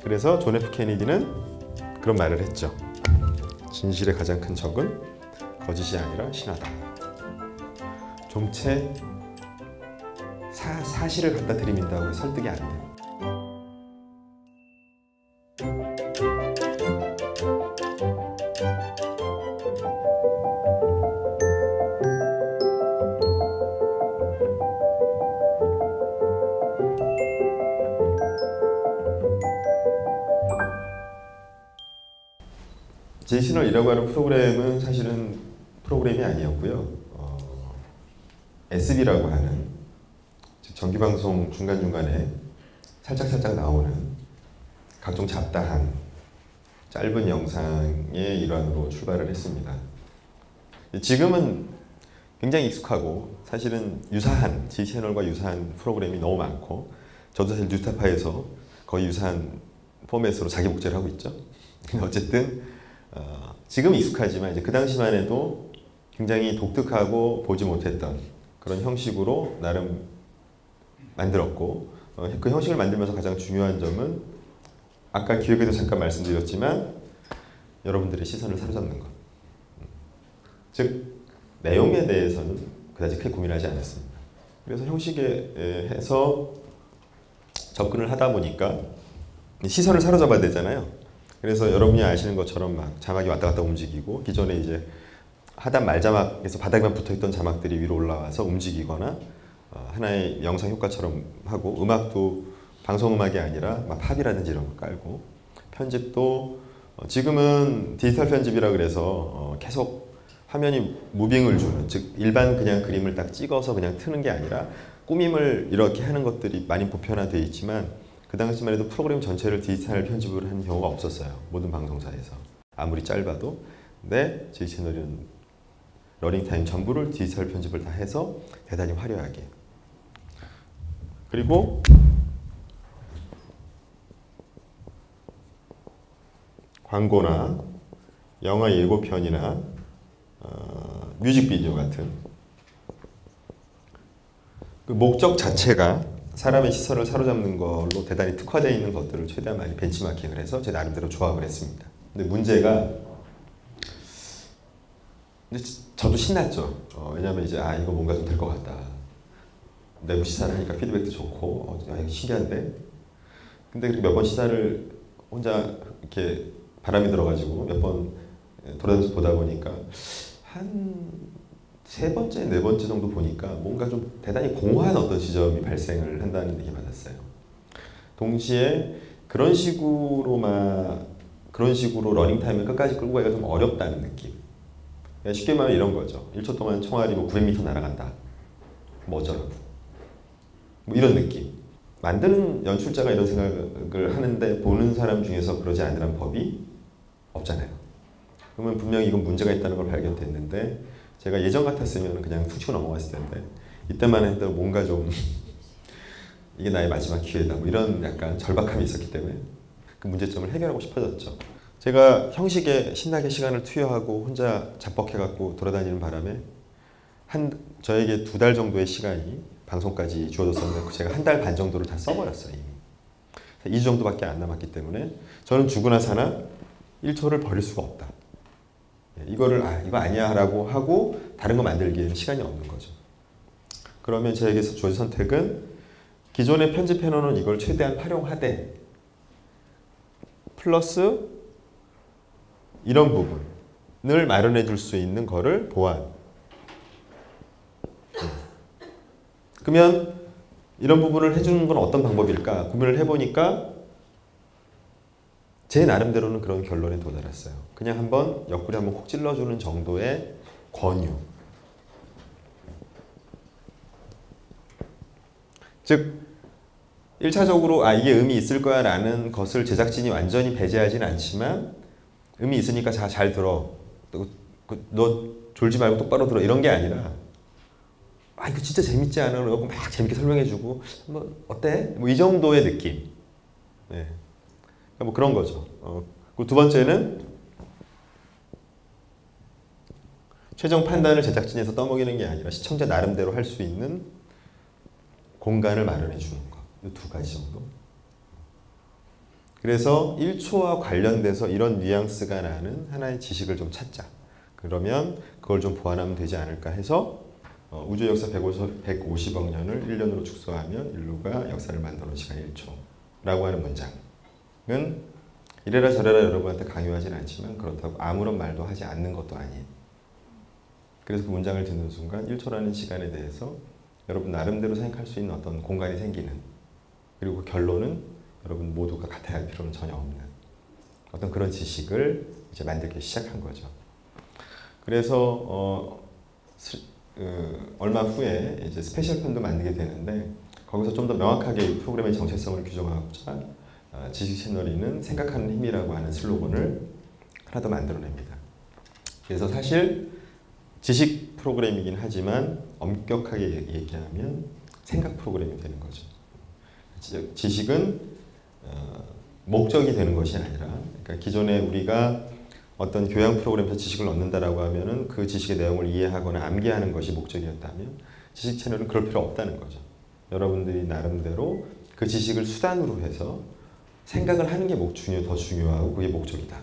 그래서 존 F 케네디는 그런 말을 했죠. 진실의 가장 큰 적은 거짓이 아니라 신화다. 좀채 사실을 갖다 들이민다고 설득이 안 돼요. 제이채널이라고 하는 프로그램은 사실은 프로그램이 아니었고요. SB라고 하는 정기방송 중간중간에 살짝살짝 나오는 각종 잡다한 짧은 영상의 일환으로 출발을 했습니다. 지금은 굉장히 익숙하고 사실은 유사한 제이채널과 유사한 프로그램이 너무 많고 저도 사실 뉴스타파에서 거의 유사한 포맷으로 자기 복제를 하고 있죠. 어쨌든 지금 익숙하지만 이제 그 당시만 해도 굉장히 독특하고 보지 못했던 그런 형식으로 나름 만들었고 그 형식을 만들면서 가장 중요한 점은 아까 기획에도 잠깐 말씀드렸지만 여러분들의 시선을 사로잡는 것. 즉 내용에 대해서는 그다지 크게 고민하지 않았습니다. 그래서 형식에 해서 접근을 하다 보니까 시선을 사로잡아야 되잖아요. 그래서 여러분이 아시는 것처럼 막 자막이 왔다 갔다 움직이고 기존에 이제 하단 말자막에서 바닥에만 붙어있던 자막들이 위로 올라와서 움직이거나 하나의 영상 효과처럼 하고 음악도 방송음악이 아니라 막 팝이라든지 이런 거 깔고 편집도 지금은 디지털 편집이라 그래서 계속 화면이 무빙을 주는 즉 일반 그냥 그림을 딱 찍어서 그냥 트는 게 아니라 꾸밈을 이렇게 하는 것들이 많이 보편화되어 있지만 그 당시만 해도 프로그램 전체를 디지털 편집을 하는 경우가 없었어요. 모든 방송사에서. 아무리 짧아도. 근데 제이채널은 러닝타임 전부를 디지털 편집을 다 해서 대단히 화려하게. 그리고 광고나 영화 예고편이나 뮤직비디오 같은 그 목적 자체가 사람의 시선을 사로잡는 걸로 대단히 특화되어 있는 것들을 최대한 많이 벤치마킹을 해서 제 나름대로 조합을 했습니다. 근데 문제가 근데 저도 신났죠. 왜냐면 이제 이거 뭔가 좀 될 것 같다. 내부 시사를 하니까 피드백도 좋고 이거 신기한데. 근데 그렇게 몇 번 시사를 혼자 이렇게 바람이 들어가지고 몇 번 돌아다니면서 보다 보니까 한 세 번째, 네 번째 정도 보니까 뭔가 좀 대단히 공허한 어떤 지점이 발생을 한다는 느낌이 받았어요. 동시에 그런 식으로 러닝타임을 끝까지 끌고 가기가 좀 어렵다는 느낌. 쉽게 말하면 이런 거죠. 1초 동안 총알이 뭐 900m 날아간다. 뭐 어쩌라고. 뭐 이런 느낌. 만드는 연출자가 이런 생각을 하는데 보는 사람 중에서 그러지 않으란 법이 없잖아요. 그러면 분명히 이건 문제가 있다는 걸 발견됐는데 제가 예전 같았으면 그냥 툭 치고 넘어갔을 텐데 이때만 해도 뭔가 좀 이게 나의 마지막 기회다 뭐 이런 약간 절박함이 있었기 때문에 그 문제점을 해결하고 싶어졌죠. 제가 형식에 신나게 시간을 투여하고 혼자 자뻑해갖고 돌아다니는 바람에 저에게 2달 정도의 시간이 방송까지 주어졌었는데 제가 1달 반 정도를 다 써버렸어요. 이미 2주 정도밖에 안 남았기 때문에 저는 죽으나 사나 1초를 버릴 수가 없다. 이거를 이거 아니야 라고 하고 다른 거 만들기에는 시간이 없는 거죠. 그러면 저에게서 주어진 선택은 기존에 편집해놓은 이걸 최대한 활용하되 플러스 이런 부분을 마련해 줄 수 있는 거를 보완. 그러면 이런 부분을 해주는 건 어떤 방법일까 고민을 해보니까 제 나름대로는 그런 결론에 도달했어요. 그냥 한번 옆구리 한번 콕 찔러주는 정도의 권유. 즉 1차적으로 이게 의미 있을 거야 라는 것을 제작진이 완전히 배제하지는 않지만 의미 있으니까 잘 들어. 너 졸지 말고 똑바로 들어. 이런 게 아니라 이거 진짜 재밌지 않아? 그러고 막 재밌게 설명해주고 뭐 어때? 뭐 이 정도의 느낌. 네. 뭐 그런 거죠. 그리고 두 번째는 최종 판단을 제작진에서 떠먹이는 게 아니라 시청자 나름대로 할 수 있는 공간을 마련해 주는 거. 이 2가지 정도. 그래서 1초와 관련돼서 이런 뉘앙스가 나는 하나의 지식을 좀 찾자. 그러면 그걸 좀 보완하면 되지 않을까 해서 우주 역사 150억 년을 1년으로 축소하면 인류가 역사를 만들어온 시간이 1초라고 하는 문장은 이래라 저래라 여러분한테 강요하진 않지만 그렇다고 아무런 말도 하지 않는 것도 아니에요. 그래서 그 문장을 듣는 순간 1초라는 시간에 대해서 여러분 나름대로 생각할 수 있는 어떤 공간이 생기는, 그리고 그 결론은 여러분 모두가 같아야 할 필요는 전혀 없는 어떤 그런 지식을 이제 만들기 시작한 거죠. 그래서 얼마 후에 이제 스페셜 편도 만들게 되는데 거기서 좀 더 명확하게 이 프로그램의 정체성을 규정하고자 지식 채널이는 생각하는 힘이라고 하는 슬로건을 하나 더 만들어냅니다. 그래서 사실 지식 프로그램이긴 하지만 엄격하게 얘기하면 생각 프로그램이 되는 거죠. 지식은 목적이 되는 것이 아니라, 그러니까 기존에 우리가 어떤 교양 프로그램에서 지식을 얻는다라고 하면은 그 지식의 내용을 이해하거나 암기하는 것이 목적이었다면 지식 채널은 그럴 필요 없다는 거죠. 여러분들이 나름대로 그 지식을 수단으로 해서 생각을 하는 게 더 중요하고 그게 목적이다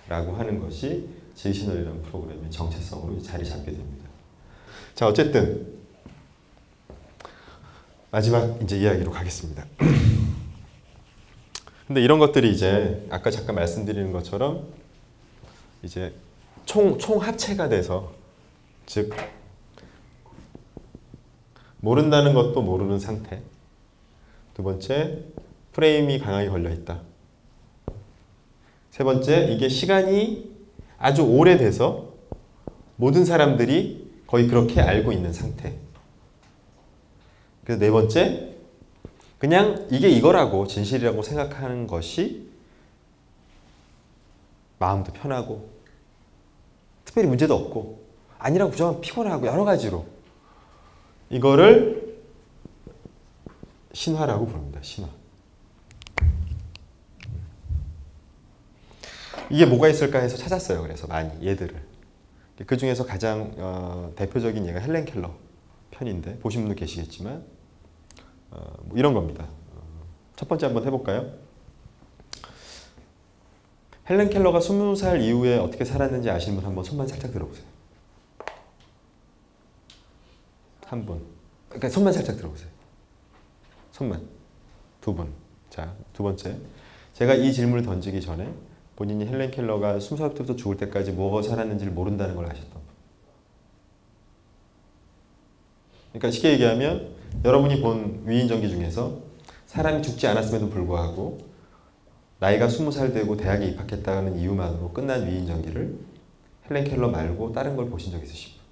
라고 하는 것이 지식 채널이라는 프로그램의 정체성으로 자리 잡게 됩니다. 자, 어쨌든 마지막 이제 이야기로 가겠습니다. 근데 이런 것들이 이제 아까 잠깐 말씀드리는 것처럼 이제 총 합체가 돼서, 즉 모른다는 것도 모르는 상태. 두 번째, 프레임이 강하게 걸려 있다. 세 번째, 이게 시간이 아주 오래돼서 모든 사람들이 거의 그렇게 알고 있는 상태. 그래서 네 번째, 그냥 이게 이거라고 진실이라고 생각하는 것이 마음도 편하고 특별히 문제도 없고 아니라고 부정하면 피곤하고 여러 가지로 이거를 신화라고 부릅니다. 신화. 이게 뭐가 있을까 해서 찾았어요. 그래서 많이 얘들을. 그 중에서 가장 대표적인 예가 헬렌 켈러 편인데 보신 분도 계시겠지만 뭐 이런 겁니다. 첫 번째 한번 해볼까요? 헬렌 켈러가 20살 이후에 어떻게 살았는지 아시는 분 한번 손만 살짝 들어보세요. 한 분. 그러니까 손만 살짝 들어보세요. 손만. 두 분. 자, 두 번째. 제가 이 질문을 던지기 전에 본인이 헬렌 켈러가 20살부터 죽을 때까지 뭐가 살았는지를 모른다는 걸 아셨던 분. 그러니까 쉽게 얘기하면 여러분이 본 위인전기 중에서 사람이 죽지 않았음에도 불구하고 나이가 20살 되고 대학에 입학했다는 이유만으로 끝난 위인전기를 헬렌 켈러 말고 다른 걸 보신 적 있으십니까?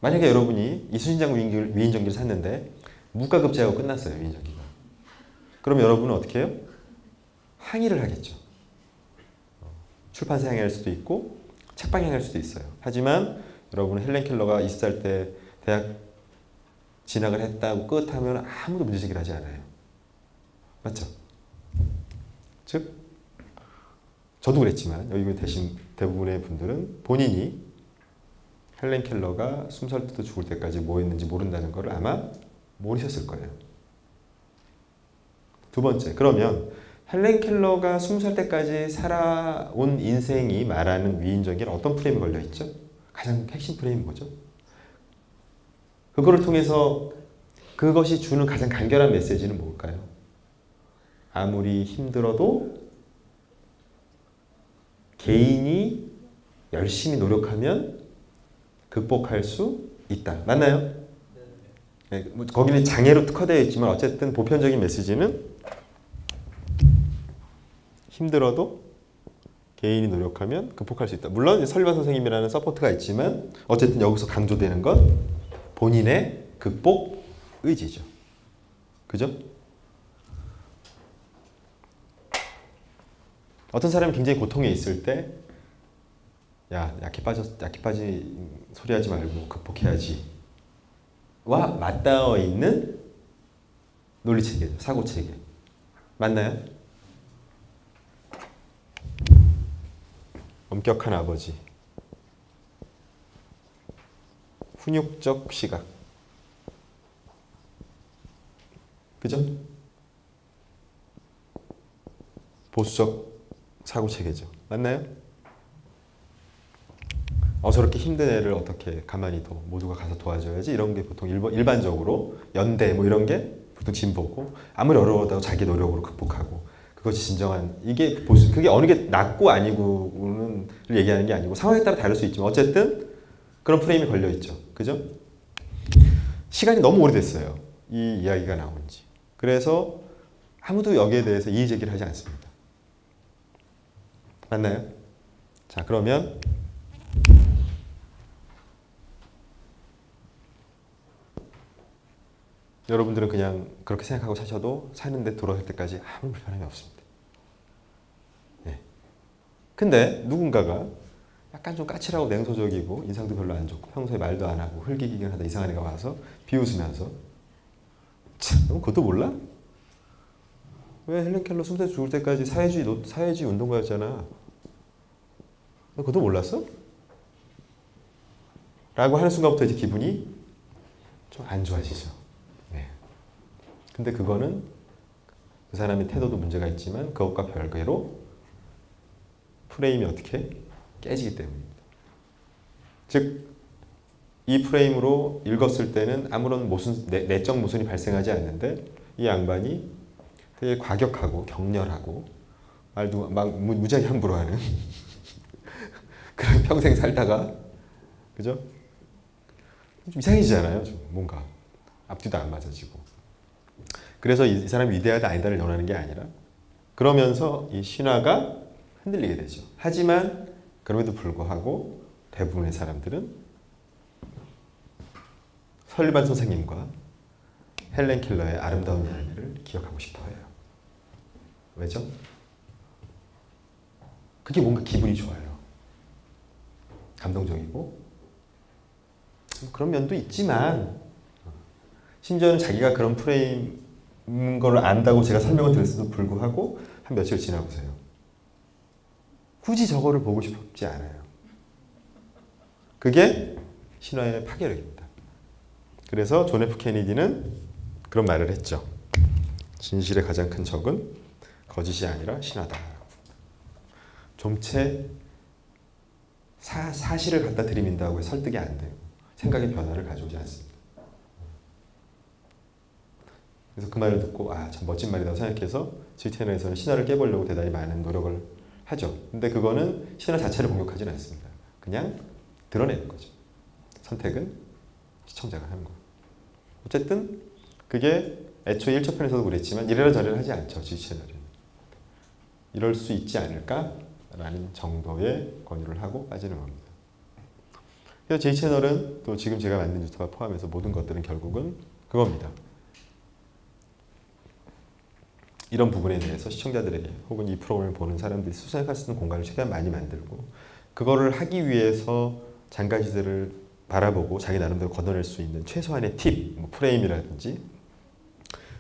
만약에 여러분이 이순신장 위인전기를 샀는데 무가급제하고 끝났어요. 위인전기가. 그럼 여러분은 어떻게 해요? 항의를 하겠죠. 출판사 항의할 수도 있고 책방 항의할 수도 있어요. 하지만 여러분은 헬렌 켈러가 20살 때 대학 진학을 했다고 끝 하면 아무도 문제제기를 하지 않아요. 맞죠? 즉 저도 그랬지만 여기 계신 대부분의 분들은 본인이 헬렌 켈러가 20살부터 죽을 때까지 뭐 했는지 모른다는 걸 아마 모르셨을 거예요. 두 번째, 그러면 헬렌 켈러가 20살 때까지 살아온 인생이 말하는 위인전기는 어떤 프레임에 걸려있죠? 가장 핵심 프레임은 뭐죠? 그거를 통해서 그것이 주는 가장 간결한 메시지는 뭘까요? 아무리 힘들어도 개인이 열심히 노력하면 극복할 수 있다. 맞나요? 네, 거기는 장애로 특화되어 있지만 어쨌든 보편적인 메시지는 힘들어도 개인이 노력하면 극복할 수 있다. 물론 설리반 선생님이라는 서포트가 있지만 어쨌든 여기서 강조되는 건 본인의 극복 의지죠. 그죠? 어떤 사람이 굉장히 고통에 있을 때 약해 빠진 소리 하지 말고 극복해야지 와 맞닿아 있는 논리체계죠. 사고체계. 맞나요? 엄격한 아버지. 훈육적 시각. 그죠? 보수적 사고 체계죠. 맞나요? 저렇게 힘든 애를 어떻게 가만히 둬 모두가 가서 도와줘야지 이런 게 보통 일반적으로 연대 뭐 이런 게 보통 진보고 아무리 어려워도 자기 노력으로 극복하고 그것이 진정한 이게 보수 그게 어느 게 낫고 아니고는 얘기하는 게 아니고 상황에 따라 다를 수 있지만 어쨌든 그런 프레임이 걸려 있죠. 그죠? 시간이 너무 오래됐어요. 이 이야기가 나온 지. 그래서 아무도 여기에 대해서 이의 제기를 하지 않습니다. 맞나요? 자, 그러면 여러분들은 그냥 그렇게 생각하고 사셔도 사는데 돌아갈 때까지 아무 불편함이 없습니다. 네. 근데 누군가가 약간 좀 까칠하고 냉소적이고 인상도 별로 안 좋고 평소에 말도 안 하고 흘기기긴 하다 이상한 애가 와서 비웃으면서 참, 너 그것도 몰라? 왜 헬렌 켈러 숨서 죽을 때까지 사회주의 운동가였잖아. 너 그것도 몰랐어? 라고 하는 순간부터 이제 기분이 좀 안 좋아지죠. 네. 근데 그거는 그 사람의 태도도 문제가 있지만 그것과 별개로 프레임이 어떻게 깨지기 때문입니다. 즉, 이 프레임으로 읽었을 때는 아무런 내적 모순이 발생하지 않는데 이 양반이 되게 과격하고 격렬하고 말도 막 무지하게 함부로 하는 그런 평생 살다가 그죠? 좀 이상해지잖아요. 좀 뭔가 앞뒤도 안 맞아지고 그래서 이 사람이 위대하다 아니다를 논하는 게 아니라 그러면서 이 신화가 흔들리게 되죠. 하지만 그럼에도 불구하고 대부분의 사람들은 설리반 선생님과 헬렌 켈러의 아름다운 이야기를 기억하고 싶어 해요. 왜죠? 그게 뭔가 기분이 좋아요. 감동적이고 그런 면도 있지만 심지어는 자기가 그런 프레임인 걸 안다고 제가 설명을 드렸음에도 불구하고 한 며칠 지나보세요. 굳이 저거를 보고 싶지 않아요. 그게 신화의 파괴력입니다. 그래서 존 F 케네디는 그런 말을 했죠. 진실의 가장 큰 적은 거짓이 아니라 신화다. 좀채 사실을 갖다 들이민다고 설득이 안 되고 생각의 변화를 가져오지 않습니다. 그래서 그 말을 듣고 참 멋진 말이라고 생각해서 지체너에서는 신화를 깨보려고 대단히 많은 노력을 하죠. 근데 그거는 신화 자체를 공격하지는 않습니다. 그냥 드러내는 거죠. 선택은 시청자가 하는 거예요. 어쨌든 그게 애초에 1차 편에서도 그랬지만 이래라 저래라 하지 않죠. 지체너는. 이럴 수 있지 않을까라는 정도의 권유를 하고 빠지는 겁니다. 그래서 제 채널은 또 지금 제가 만든 유튜브와 포함해서 모든 것들은 결국은 그겁니다. 이런 부분에 대해서 시청자들에게 혹은 이 프로그램을 보는 사람들이 수생할 수 있는 공간을 최대한 많이 만들고 그거를 하기 위해서 장가지들을 바라보고 자기 나름대로 걷어낼 수 있는 최소한의 팁, 뭐 프레임이라든지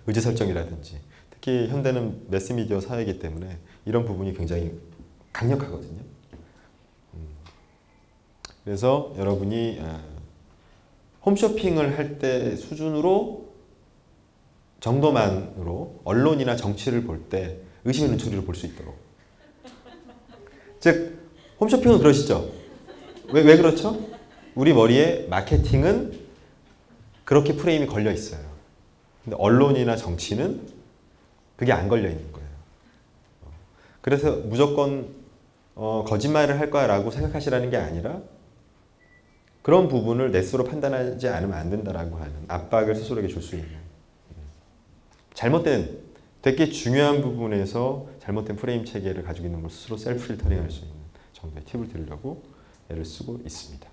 의제 설정이라든지 특히 현대는 매스미디어 사회이기 때문에 이런 부분이 굉장히 강력하거든요. 그래서 여러분이 홈쇼핑을 할 때 수준으로 정도만으로 언론이나 정치를 볼 때 의심의 눈초리를 볼 수 있도록. 즉 홈쇼핑은 그러시죠? 왜 그렇죠? 우리 머리에 마케팅은 그렇게 프레임이 걸려 있어요. 근데 언론이나 정치는 그게 안 걸려 있는 거예요. 그래서 무조건 거짓말을 할 거라고 생각하시라는 게 아니라 그런 부분을 내 스스로 판단하지 않으면 안 된다라고 하는 압박을 스스로에게 줄 수 있는 잘못된 되게 중요한 부분에서 잘못된 프레임 체계를 가지고 있는 걸 스스로 셀프 필터링할 수 있는 정도의 팁을 드리려고 애를 쓰고 있습니다.